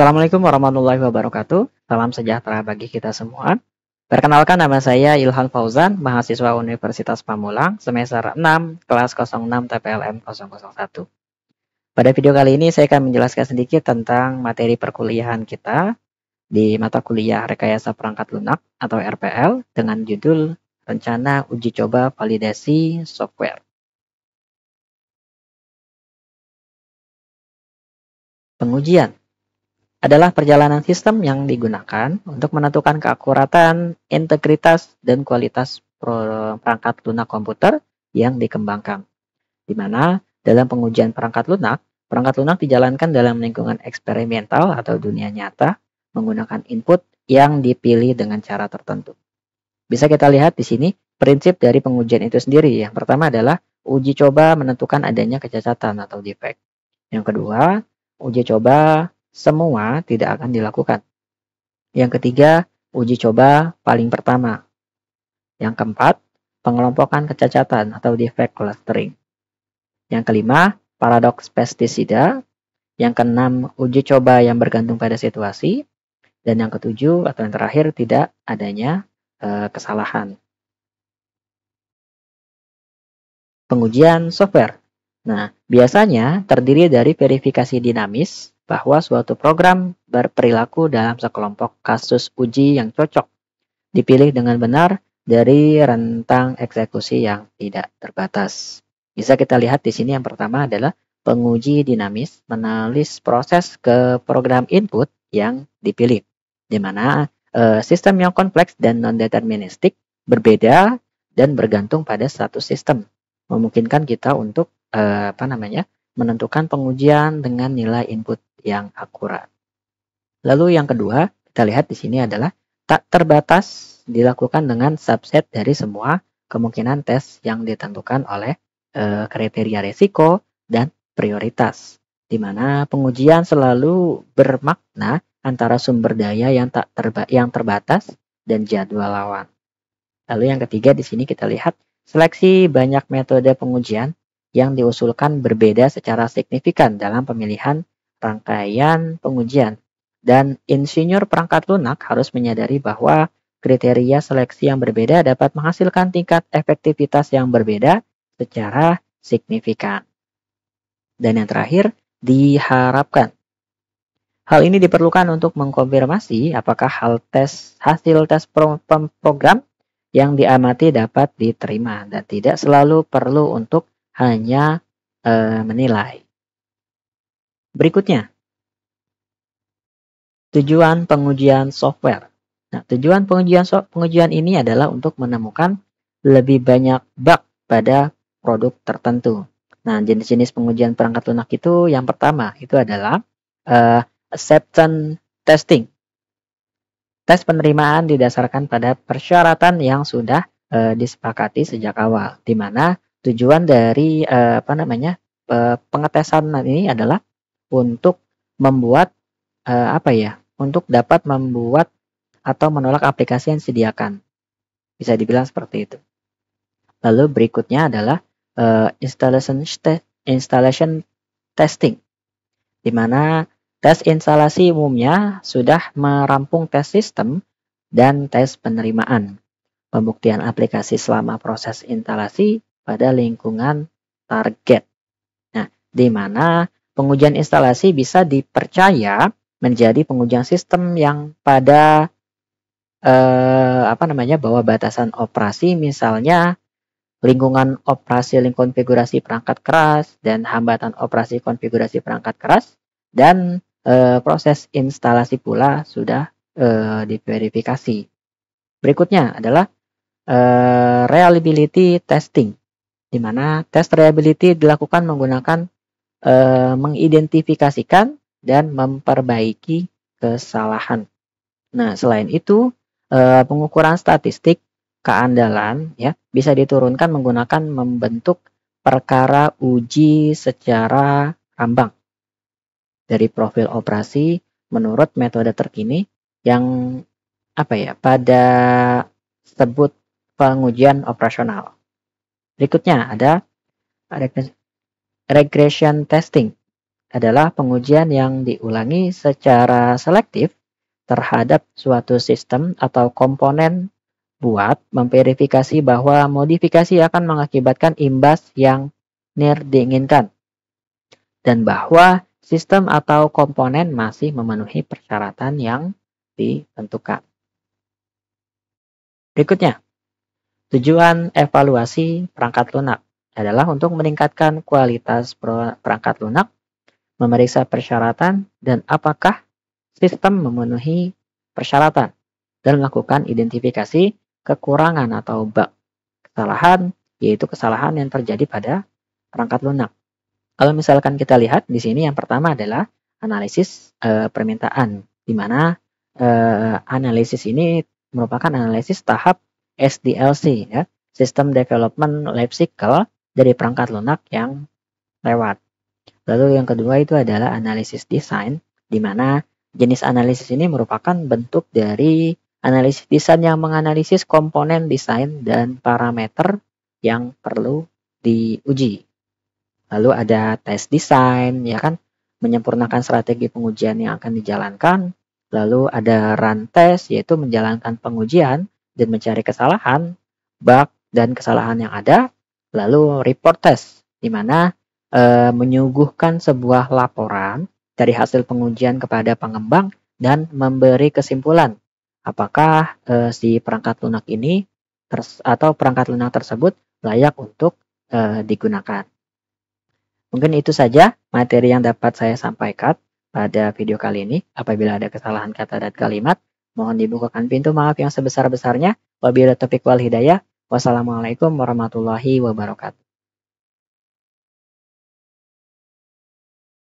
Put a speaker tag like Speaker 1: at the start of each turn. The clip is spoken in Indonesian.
Speaker 1: Assalamualaikum warahmatullahi wabarakatuh. Salam sejahtera bagi kita semua. Perkenalkan, nama saya Ilhan Fauzan, mahasiswa Universitas Pamulang, semester 6, kelas 06 TPLM 001. Pada video kali ini saya akan menjelaskan sedikit tentang materi perkuliahan kita di mata kuliah Rekayasa Perangkat Lunak atau RPL dengan judul Rencana Uji Coba Validasi Software. Pengujian adalah perjalanan sistem yang digunakan untuk menentukan keakuratan, integritas, dan kualitas perangkat lunak komputer yang dikembangkan. Di mana dalam pengujian perangkat lunak dijalankan dalam lingkungan eksperimental atau dunia nyata menggunakan input yang dipilih dengan cara tertentu. Bisa kita lihat di sini prinsip dari pengujian itu sendiri. Yang pertama adalah uji coba menentukan adanya kecacatan atau defect. Yang kedua, uji coba semua tidak akan dilakukan. Yang ketiga, uji coba paling pertama. Yang keempat, pengelompokan kecacatan atau defect clustering. Yang kelima, paradoks pestisida. Yang keenam, uji coba yang bergantung pada situasi. Dan yang ketujuh atau yang terakhir, tidak adanya kesalahan. Pengujian software. Nah, biasanya terdiri dari verifikasi dinamis bahwa suatu program berperilaku dalam sekelompok kasus uji yang cocok dipilih dengan benar dari rentang eksekusi yang tidak terbatas. Bisa kita lihat di sini yang pertama adalah penguji dinamis menulis proses ke program input yang dipilih, di mana sistem yang kompleks dan non-deterministik berbeda dan bergantung pada satu sistem, memungkinkan kita untuk menentukan pengujian dengan nilai input yang akurat. Lalu yang kedua, kita lihat di sini adalah tak terbatas dilakukan dengan subset dari semua kemungkinan tes yang ditentukan oleh kriteria risiko dan prioritas, di mana pengujian selalu bermakna antara sumber daya yang terbatas dan jadwal lawan. Lalu yang ketiga di sini kita lihat seleksi banyak metode pengujian yang diusulkan berbeda secara signifikan dalam pemilihan rangkaian pengujian. Dan insinyur perangkat lunak harus menyadari bahwa kriteria seleksi yang berbeda dapat menghasilkan tingkat efektivitas yang berbeda secara signifikan. Dan yang terakhir, diharapkan. Hal ini diperlukan untuk mengkonfirmasi apakah hasil tes program yang diamati dapat diterima dan tidak selalu perlu untuk hanya menilai. Berikutnya, tujuan pengujian software. Nah, tujuan pengujian ini adalah untuk menemukan lebih banyak bug pada produk tertentu. Nah, jenis-jenis pengujian perangkat lunak itu yang pertama itu adalah acceptance testing. Tes penerimaan didasarkan pada persyaratan yang sudah disepakati sejak awal, di mana tujuan dari pengetesan ini adalah untuk membuat untuk dapat membuat atau menolak aplikasi yang disediakan. Bisa dibilang seperti itu. Lalu berikutnya adalah installation testing, di mana tes instalasi umumnya sudah merampung tes sistem dan tes penerimaan. Pembuktian aplikasi selama proses instalasi pada lingkungan target. Nah, di mana pengujian instalasi bisa dipercaya menjadi pengujian sistem yang pada bawah batasan operasi, misalnya lingkungan operasi konfigurasi perangkat keras dan hambatan operasi konfigurasi perangkat keras, dan proses instalasi pula sudah diverifikasi. Berikutnya adalah reliability testing, di mana tes reliability dilakukan menggunakan mengidentifikasikan dan memperbaiki kesalahan. Nah, selain itu, pengukuran statistik keandalan ya bisa diturunkan menggunakan membentuk perkara uji secara rambang dari profil operasi menurut metode terkini yang pada sebut pengujian operasional. Berikutnya ada regression testing, adalah pengujian yang diulangi secara selektif terhadap suatu sistem atau komponen buat memverifikasi bahwa modifikasi akan mengakibatkan imbas yang diinginkan dan bahwa sistem atau komponen masih memenuhi persyaratan yang ditentukan. Berikutnya, tujuan evaluasi perangkat lunak adalah untuk meningkatkan kualitas perangkat lunak, memeriksa persyaratan dan apakah sistem memenuhi persyaratan, dan melakukan identifikasi kekurangan atau bug. Kesalahan yaitu kesalahan yang terjadi pada perangkat lunak. Kalau misalkan kita lihat di sini yang pertama adalah analisis permintaan, di mana analisis ini merupakan analisis tahap SDLC, ya, System Development Life Cycle dari perangkat lunak yang lewat. Lalu yang kedua itu adalah analisis desain, di mana jenis analisis ini merupakan bentuk dari analisis desain yang menganalisis komponen desain dan parameter yang perlu diuji. Lalu ada tes desain, ya kan, menyempurnakan strategi pengujian yang akan dijalankan. Lalu ada run test, yaitu menjalankan pengujian dan mencari kesalahan, bug, dan kesalahan yang ada. Lalu report test, di mana menyuguhkan sebuah laporan dari hasil pengujian kepada pengembang dan memberi kesimpulan apakah si perangkat lunak ini atau perangkat lunak tersebut layak untuk digunakan. Mungkin itu saja materi yang dapat saya sampaikan pada video kali ini. Apabila ada kesalahan kata dan kalimat, mohon dibukakan pintu maaf yang sebesar-besarnya. Wabillahi taufiq wal hidayah. Wassalamualaikum warahmatullahi wabarakatuh.